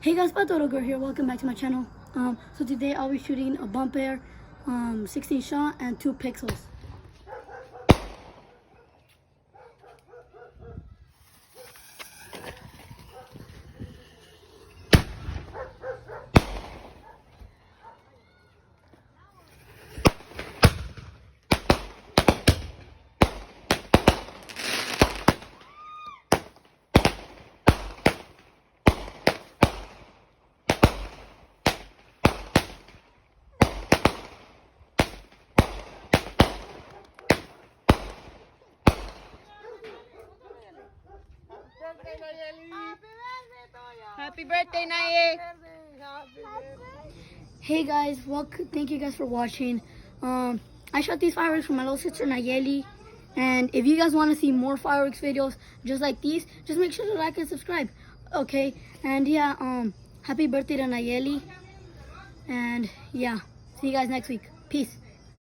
Hey guys, Pato Girl here. Welcome back to my channel. So today I'll be shooting a bump air, 16 shot and 2 pixels. Happy birthday, Naye! Hey guys, thank you guys for watching. I shot these fireworks for my little sister Nayeli. And if you guys want to see more fireworks videos just like these, just make sure to like and subscribe. Okay? And yeah, happy birthday to Nayeli. And yeah, see you guys next week. Peace.